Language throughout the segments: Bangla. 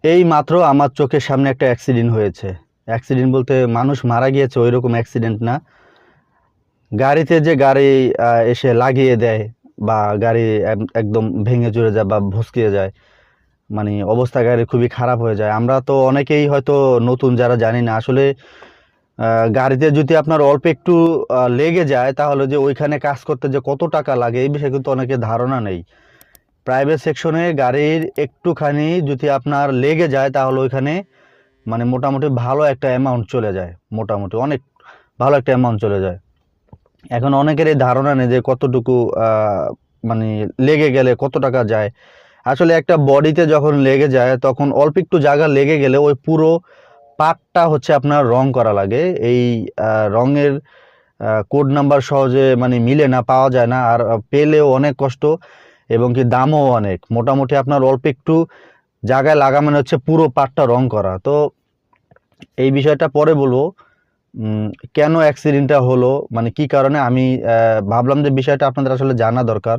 এই মাত্র আমার চোখের সামনে একটা অ্যাক্সিডেন্ট হয়েছে। অ্যাক্সিডেন্ট বলতে মানুষ মারা গিয়েছে ওইরকম অ্যাক্সিডেন্ট না। গাড়িতে যে গাড়ি এসে লাগিয়ে দেয় বা গাড়ি একদম ভেঙে চুরে যায় বা ভসকিয়ে যায়, মানে অবস্থা গাড়ির খুবই খারাপ হয়ে যায়। আমরা তো অনেকেই হয়তো নতুন যারা জানি না আসলে গাড়িতে যদি আপনার অল্প একটু লেগে যায় তাহলে যে ওইখানে কাজ করতে যে কত টাকা লাগে এই বিষয়ে কিন্তু অনেকের ধারণা নেই। প্রাইভেট সেকশনে গাড়ির একটুখানি যদি আপনার লেগে যায় তাহলে ওইখানে মানে মোটামুটি ভালো একটা অ্যামাউন্ট চলে যায়, মোটামুটি অনেক ভালো একটা অ্যামাউন্ট চলে যায়। এখন অনেকের এই ধারণা নেই যে কতটুকু মানে লেগে গেলে কত টাকা যায়। আসলে একটা বডিতে যখন লেগে যায় তখন অল্প একটু জায়গা লেগে গেলে ওই পুরো পার্টটা হচ্ছে আপনার রং করা লাগে। এই রঙের কোড নাম্বার সহজে মানে মিলে না, পাওয়া যায় না, আর পেলেও অনেক কষ্ট এবং কি দামও অনেক। মোটামুটি আপনার অল্প একটু জায়গায় লাগা মানে হচ্ছে পুরো পার্টটা রং করা। তো এই বিষয়টা পরে বলবো কেন অ্যাক্সিডেন্টটা হলো, মানে কি কারণে। আমি ভাবলাম যে বিষয়টা আপনাদের আসলে জানা দরকার।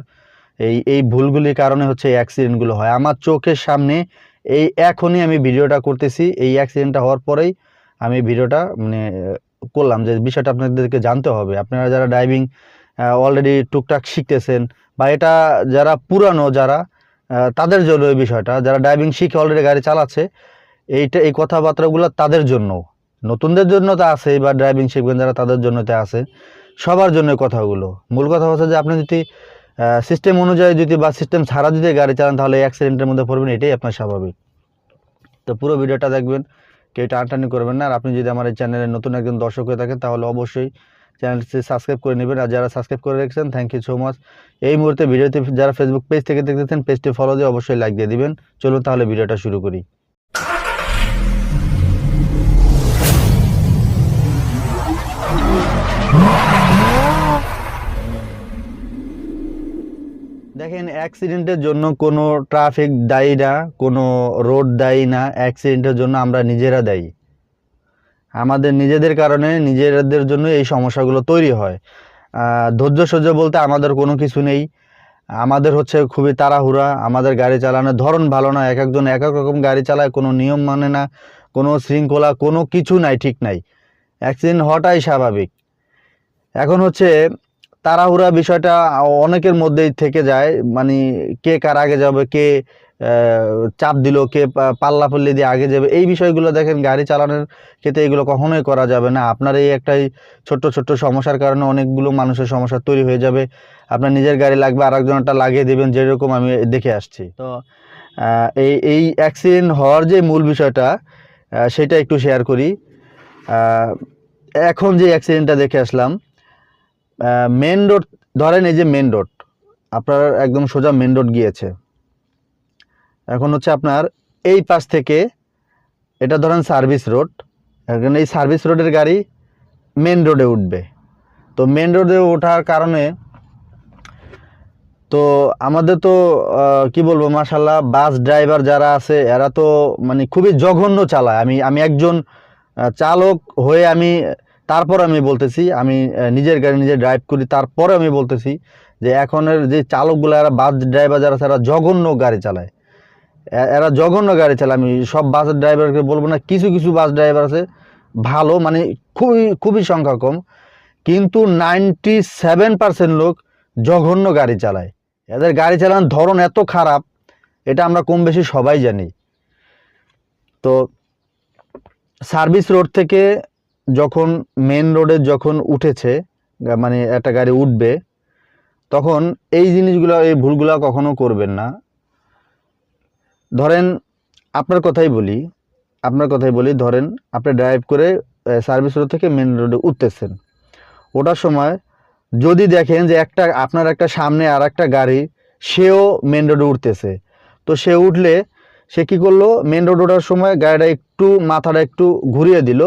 এই ভুলগুলির কারণে হচ্ছে এই অ্যাক্সিডেন্টগুলো হয় আমার চোখের সামনে। এই এখনই আমি ভিডিওটা করতেছি, এই অ্যাক্সিডেন্টটা হওয়ার পরেই আমি ভিডিওটা মানে করলাম যে বিষয়টা আপনাদেরকে জানতে হবে। আপনারা যারা ড্রাইভিং অলরেডি টুকটাক শিখতেছেন বা এটা যারা পুরানো যারা তাদের জন্য এই বিষয়টা, যারা ড্রাইভিং শিখে অলরেডি গাড়ি চালাচ্ছে, এই কথাবার্তাগুলো তাদের জন্য। নতুনদের জন্য তো আছে বা ড্রাইভিং শিখবেন যারা তাদের জন্য তো আছে, সবার জন্য কথাগুলো। মূল কথা হচ্ছে যে আপনি যদি সিস্টেম অনুযায়ী যদি বা সিস্টেম ছাড়া যদি গাড়ি চালান তাহলে অ্যাক্সিডেন্টের মধ্যে পড়বেন, এটাই আপনার স্বাভাবিক। তো পুরো ভিডিওটা দেখবেন, কেউ টানাটানি করবেন না। আর আপনি যদি আমার এই চ্যানেলে নতুন একজন দর্শক হয়ে থাকেন তাহলে অবশ্যই চ্যানেলটি সাবস্ক্রাইব করে নেবেন। আর যারা সাবস্ক্রাইব করে রেখেছেন থ্যাংক ইউ সো মাচ। এই মুহূর্তে ভিডিওতে যারা ফেসবুক পেজ থেকে দেখতেছেন পেজটি ফলো দিয়ে অবশ্যই লাইক দিয়ে দিবেন। চলুন তাহলে ভিডিওটা শুরু করি। দেখেন, অ্যাক্সিডেন্টের জন্য কোনো ট্রাফিক দায়ী না, কোনো রোড দায়ী না। অ্যাক্সিডেন্টের জন্য আমরা নিজেরা দায়ী। আমাদের নিজেদের কারণে নিজেদের জন্য এই সমস্যাগুলো তৈরি হয়। ধৈর্য সহ্য বলতে আমাদের কোনো কিছু নেই। আমাদের হচ্ছে খুবই তাড়াহুড়া, আমাদের গাড়ি চালানোর ধরন ভালো না। এক একজন এক এক রকম গাড়ি চালায়, কোনো নিয়ম মানে না, কোনো শৃঙ্খলা কোনো কিছু নাই, ঠিক নাই। অ্যাক্সিডেন্ট হওয়াটাই স্বাভাবিক। এখন হচ্ছে তাড়াহুড়া বিষয়টা অনেকের মধ্যেই থেকে যায়, মানে কে কার আগে যাবে, কে চাপ দিল, কে পাল্লা পল্লি দিয়ে আগে যাবে, এই বিষয়গুলো দেখেন গাড়ি চালানোর ক্ষেত্রে এগুলো কখনোই করা যাবে না। আপনার এই একটাই ছোট্ট ছোট্ট সমস্যার কারণে অনেকগুলো মানুষের সমস্যা তৈরি হয়ে যাবে। আপনার নিজের গাড়ি লাগবে আর একজনটা লাগিয়ে দেবেন, যেরকম আমি দেখে আসছি। তো এই অ্যাক্সিডেন্ট হওয়ার যে মূল বিষয়টা সেটা একটু শেয়ার করি। এখন যে অ্যাক্সিডেন্টটা দেখে আসলাম, মেন রোড, ধরেন এই যে মেন রোড, আপনার একদম সোজা মেন রোড গিয়েছে। এখন হচ্ছে আপনার এই পাশ থেকে এটা ধরেন সার্ভিস রোড, এখন এই সার্ভিস রোডের গাড়ি মেন রোডে উঠবে। তো মেন রোডে ওঠার কারণে তো আমাদের তো কি বলবো, মাশাল্লাহ বাস ড্রাইভার যারা আছে এরা তো মানে খুবই জঘন্য চালায়। আমি একজন চালক হয়ে তারপর আমি বলতেছি, আমি নিজের গাড়ি নিজে ড্রাইভ করি, তারপরে আমি বলতেছি যে এখনের যে চালকগুলো এরা বাস ড্রাইভার যারা তারা জঘন্য গাড়ি চালায়। এরা জঘন্য গাড়ি চালায়। আমি সব বাস ড্রাইভারকে বলবো না, কিছু কিছু বাস ড্রাইভার আছে ভালো, মানে খুবই খুবই সংখ্যা কম, কিন্তু 97% লোক জঘন্য গাড়ি চালায়। এদের গাড়ি চালানোর ধরন এত খারাপ, এটা আমরা কম বেশি সবাই জানি। তো সার্ভিস রোড থেকে যখন মেন রোডে যখন উঠেছে, মানে একটা গাড়ি উঠবে, তখন এই জিনিসগুলো, এই ভুলগুলো কখনো করবেন না। ধরেন আপনার কথাই বলি, ধরেন আপনি ড্রাইভ করে সার্ভিস রোড থেকে মেন রোডে উঠতেছেন। ওঠার সময় যদি দেখেন যে আপনার একটা সামনে আর একটা গাড়ি সেও মেন রোডে উঠতেছে, তো সে উঠলে সে কী করলো, মেন রোড ওঠার সময় গাড়িটা একটু মাথাটা একটু ঘুরিয়ে দিল,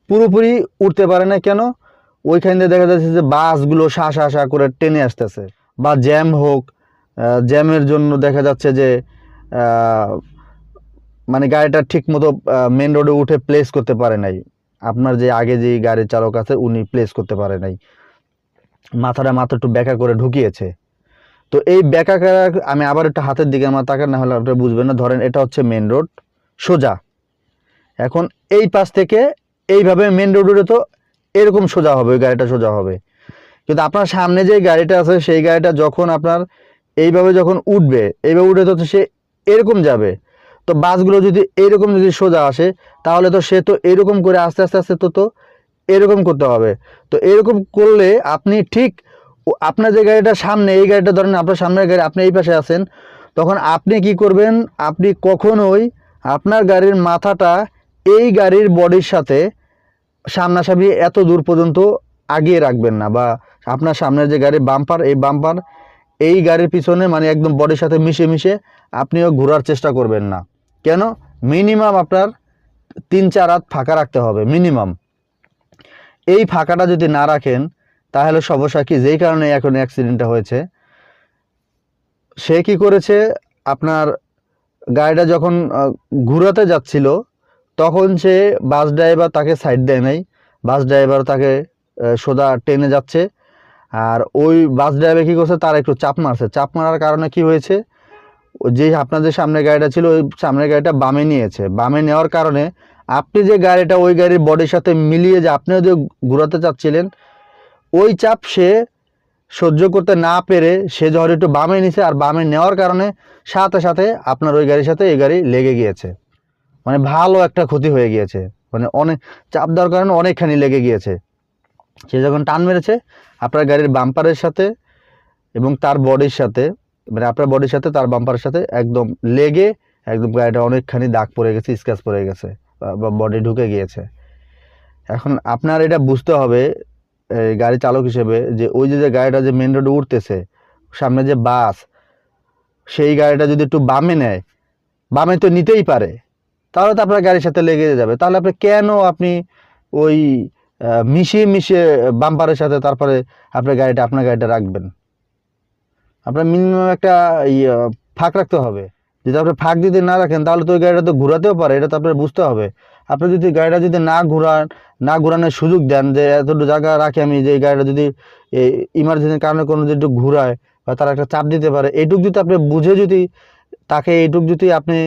পুরোপুরি উঠতে পারে না। কেন? ওইখান দিয়ে দেখা যাচ্ছে যে বাসগুলো শা করে টেনে আসতেছে, বা জ্যাম হোক, জ্যামের জন্য দেখা যাচ্ছে যে মানে গাড়িটা ঠিক মতো মেন রোডে উঠে প্লেস করতে পারে নাই। আপনার যে আগে যে গাড়ির চালক আছে উনি প্লেস করতে পারে নাই, মাথাটা মাত্র একটু ব্যাকা করে ঢুকিয়েছে। তো এই ব্যাকা করা, আমি আবার একটু হাতের দিকে আমার তাকান, না হলে আপনি বুঝবেন না। ধরেন এটা হচ্ছে মেন রোড, সোজা। এখন এই পাশ থেকে এইভাবে মেন রোডে তো এরকম সোজা হবে, ওই গাড়িটা সোজা হবে, কিন্তু আপনার সামনে যে গাড়িটা আছে সেই গাড়িটা যখন আপনার এইভাবে যখন উঠবে, এইভাবে উঠে তো সে এরকম যাবে। তো বাসগুলো যদি এরকম যদি সোজা আসে তাহলে তো সে তো এরকম করে আস্তে আস্তে আস্তে তো এরকম করতে হবে। তো এরকম করলে আপনি ঠিক আপনার যে গাড়িটা সামনে, এই গাড়িটা ধরেন আপনার সামনের গাড়ি, আপনি এই পাশে আছেন, তখন আপনি কি করবেন, আপনি কখনোই আপনার গাড়ির মাথাটা এই গাড়ির বডির সাথে সামনাসামনি এত দূর পর্যন্ত আগিয়ে রাখবেন না, বা আপনার সামনের যে গাড়ির বাম্পার, এই বাম্পার এই গাড়ির পিছনে মানে একদম বডির সাথে মিশে মিশে আপনিও ঘোরার চেষ্টা করবেন না। কেন? মিনিমাম আপনার 3-4 হাত ফাঁকা রাখতে হবে মিনিমাম। এই ফাঁকাটা যদি না রাখেন তাহলে সমস্যা কি, যেই কারণে এখন অ্যাক্সিডেন্টটা হয়েছে, সে কি করেছে, আপনার গাড়িটা যখন ঘুরাতে যাচ্ছিল তখন সে বাস ড্রাইভার তাকে সাইড দেয় নাই, বাস ড্রাইভার তাকে সোজা টেনে যাচ্ছে, আর ওই বাস ড্রাইভার কী করছে, তার একটু চাপ মারছে। চাপ মারার কারণে কি হয়েছে, যে আপনার যে সামনের গাড়িটা ছিল ওই সামনের গাড়িটা বামে নিয়েছে, বামে নেওয়ার কারণে আপনি যে গাড়িটা ওই গাড়ির বডির সাথে মিলিয়ে যে আপনিও যে ঘোরাতে চাচ্ছিলেন, ওই চাপ সে সহ্য করতে না পেরে সে যখন একটু বামে নিছে, আর বামে নেওয়ার কারণে সাথে সাথে আপনার ওই গাড়ির সাথে এই গাড়ি লেগে গিয়েছে, মানে ভালো একটা ক্ষতি হয়ে গিয়েছে, মানে অনেক চাপ দেওয়ার কারণে অনেকখানি লেগে গিয়েছে। সে যখন টান মেরেছে আপনার গাড়ির বাম্পারের সাথে এবং তার বডির সাথে, মানে আপনার বডির সাথে তার বাম্পারের সাথে একদম লেগে একদম গাড়িটা অনেকখানি দাগ পড়ে গেছে, স্ক্র্যাচ পড়ে গেছে বা বডি ঢুকে গিয়েছে। এখন আপনার এটা বুঝতে হবে গাড়ি চালক হিসেবে, যে ওই যে গাড়িটা যে মেন রোডে উঠতেছে, সামনে যে বাস, সেই গাড়িটা যদি একটু বামে নেয়, বামে তো নিতেই পারে, তাহলে তো আপনার গাড়ির সাথে লেগে যাবে। তাহলে আপনি কেন আপনি ওই মিশিয়ে মিশিয়ে বাম্পারের সাথে তারপরে আপনার গাড়িটা রাখবেন? আপনার মিনিমাম একটা ফাঁক রাখতে হবে। যদি আপনি ফাঁক যদি না রাখেন তাহলে তো ওই গাড়িটা তো ঘোরাতেও পারে, এটা তো আপনার বুঝতে হবে। আপনি যদি গাড়িটা যদি না ঘোরানোর সুযোগ দেন, যে এতটুকু জায়গা রাখি আমি, যে এই গাড়িটা যদি ইমার্জেন্সির কারণে কোনো যদি একটু ঘুরায় বা তারা একটা চাপ দিতে পারে, এইটুক যদি আপনি বুঝে যদি তাকে এইটুক যদি আপনি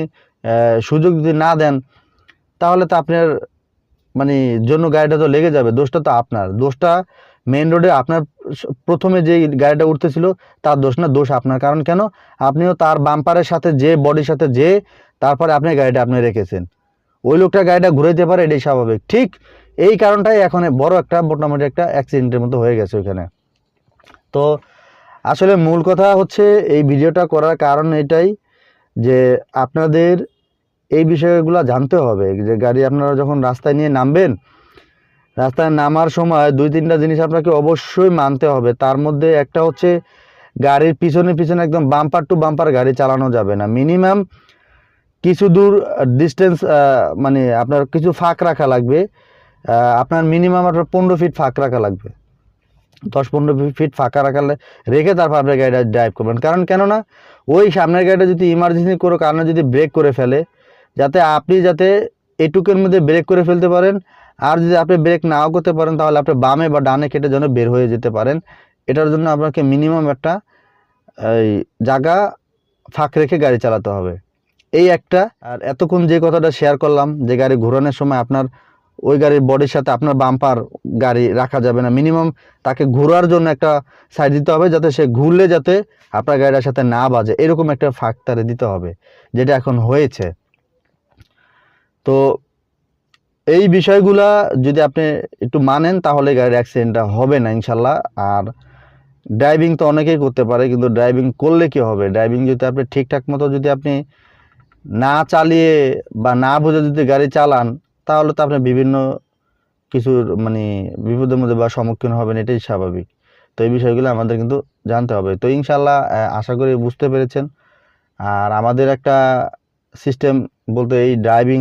সুযোগ যদি না দেন, তাহলে তো আপনার মানে জন্য গাড়িটা তো লেগে যাবে। দোষটা তো আপনার, দোষটা মেন রোডে আপনার প্রথমে যে গাড়িটা উঠতেছিল তার দোষ না, দোষ আপনার। কারণ কেন, আপনিও তার বাম্পারের সাথে যে বডির সাথে যে তারপরে আপনি গাড়িটা আপনি রেখেছেন, ওই লোকটা গাড়িটা ঘুরাইতে পারে, এটাই স্বাভাবিক। ঠিক এই কারণটাই এখন বড় একটা মোটামুটি একটা অ্যাক্সিডেন্টের মতো হয়ে গেছে ওইখানে। তো আসলে মূল কথা হচ্ছে এই ভিডিওটা করার কারণ এটাই, যে আপনাদের এই বিষয়গুলো জানতে হবে, যে গাড়ি আপনারা যখন রাস্তায় নিয়ে নামবেন, রাস্তায় নামার সময় 2-3টা জিনিস আপনাকে অবশ্যই মানতে হবে। তার মধ্যে একটা হচ্ছে গাড়ির পিছনে পিছনে একদম বাম্পার টু বাম্পার গাড়ি চালানো যাবে না। মিনিমাম কিছু দূর ডিস্টেন্স, মানে আপনার কিছু ফাঁক রাখা লাগবে। আপনার মিনিমাম আপনার 15 ফিট ফাঁক রাখা লাগবে, 10-15 ফিট ফাঁকা রেখে তারপর আপনার গাড়িটা ড্রাইভ করবেন। কারণ কেননা ওই সামনের গাড়িটা যদি ইমার্জেন্সি কোনো কারণে যদি ব্রেক করে ফেলে, যাতে আপনি যাতে এটুকের মধ্যে ব্রেক করে ফেলতে পারেন, আর যদি আপনি ব্রেক নাও করতে পারেন তাহলে আপনি বামে বা ডানে কেটে যেন বের হয়ে যেতে পারেন। এটার জন্য আপনাকে মিনিমাম একটা এই জায়গা ফাঁক রেখে গাড়ি চালাতে হবে, এই একটা। আর এতক্ষণ যে কথাটা শেয়ার করলাম, যে গাড়ি ঘোরানোর সময় আপনার ওই গাড়ির বডির সাথে আপনার বাম্পার গাড়ি রাখা যাবে না, মিনিমাম তাকে ঘোরার জন্য একটা সাইড দিতে হবে, যাতে সে ঘুরলে যাতে আপনার গাড়িটার সাথে না বাজে, এরকম একটা ফাঁক তারে দিতে হবে, যেটা এখন হয়েছে। তো এই বিষয়গুলা যদি আপনি একটু মানেন তাহলে গাড়ির অ্যাক্সিডেন্টটা হবে না ইনশাল্লাহ। আর ড্রাইভিং তো অনেকেই করতে পারে, কিন্তু ড্রাইভিং করলে কি হবে, ড্রাইভিং যদি আপনি ঠিকঠাক মতো যদি আপনি না চালিয়ে বা না বুঝে যদি গাড়ি চালান, তাহলে তো আপনি বিভিন্ন কিছুর মানে বিপদের মধ্যে বা সম্মুখীন হবেন, এটাই স্বাভাবিক। তো এই বিষয়গুলো আমাদের কিন্তু জানতে হবে। তো ইনশাল্লাহ আশা করি বুঝতে পেরেছেন। আর আমাদের একটা সিস্টেম বলতে, এই ড্রাইভিং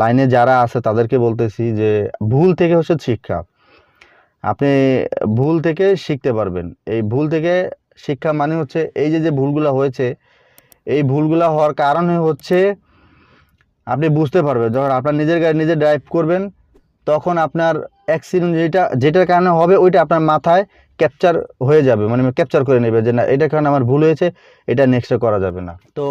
লাইনে যারা আছে তাদেরকে বলতেছি যে ভুল থেকে হচ্ছে শিক্ষা। আপনি ভুল থেকে শিখতে পারবেন। এই ভুল থেকে শিক্ষা মানে হচ্ছে এই যে ভুলগুলো হয়েছে, এই ভুলগুলো হওয়ার কারণে হচ্ছে আপনি বুঝতে পারবেন, যখন আপনার নিজের গাড়ি নিজে ড্রাইভ করবেন তখন আপনার অ্যাক্সিডেন্ট যেটার কারণে হবে ওইটা আপনার মাথায় ক্যাপচার হয়ে যাবে, মানে ক্যাপচার করে নেবে যে না এটা কারণে আমার ভুল হয়েছে, এটা নেক্সটে করা যাবে না। তো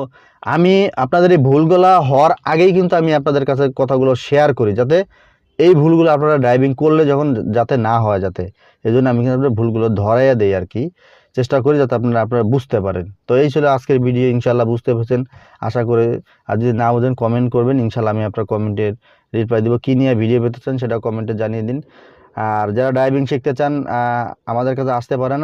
আমি আপনাদের এই ভুলগুলো হওয়ার আগেই কিন্তু আমি আপনাদের কাছে কথাগুলো শেয়ার করি, যাতে এই ভুলগুলো আপনারা ড্রাইভিং করলে যখন যাতে না হয়, যাতে এই জন্য আমি কিন্তু আপনাদের ভুলগুলো ধরাইয়া দিই আর কি, চেষ্টা করি যাতে আপনারা বুঝতে পারেন। তো এই ছিল আজকের ভিডিও, ইনশাল্লাহ বুঝতে পেরেছেন আশা করে। আর যদি না বুঝেন কমেন্ট করবেন, ইনশাল্লাহ আমি আপনার কমেন্টের রিপ্লাই দেবো। কী নিয়ে ভিডিও পেতে চান সেটা কমেন্টে জানিয়ে দিন। আর যারা ড্রাইভিং শিখতে চান আমাদের কাছে আসতে পারেন।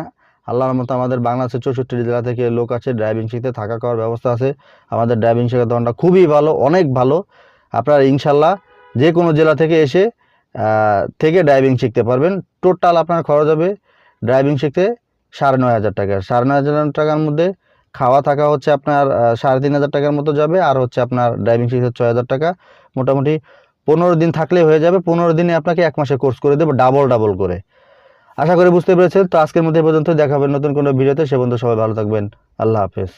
আল্লাহর মতো আমাদের বাংলাদেশের 64 জেলা থেকে লোক আছে ড্রাইভিং শিখতে, থাকা খাওয়ার ব্যবস্থা আছে। আমাদের ড্রাইভিং শেখার দোকানটা খুবই ভালো, অনেক ভালো। আপনারা ইনশাল্লাহ যে কোনো জেলা থেকে এসে ড্রাইভিং শিখতে পারবেন। টোটাল আপনার খরচ হবে ড্রাইভিং শিখতে 9,500 টাকা। 9,500 টাকার মধ্যে খাওয়া থাকা হচ্ছে আপনার 3,500 টাকার মতো যাবে, আর হচ্ছে আপনার ড্রাইভিং শিখতে 6,000 টাকা। মোটামুটি 15 দিন থাকলেই হয়ে যাবে। 15 দিনে আপনাকে 1 মাসের কোর্স করে দেবো ডাবল করে। আশা করি বুঝতে পেরেছেন। তো আজকের মধ্যে পর্যন্ত দেখা হবে নতুন কোনো ভিডিওতে। সে পর্যন্ত সবাই ভালো থাকবেন। আল্লাহ হাফেজ।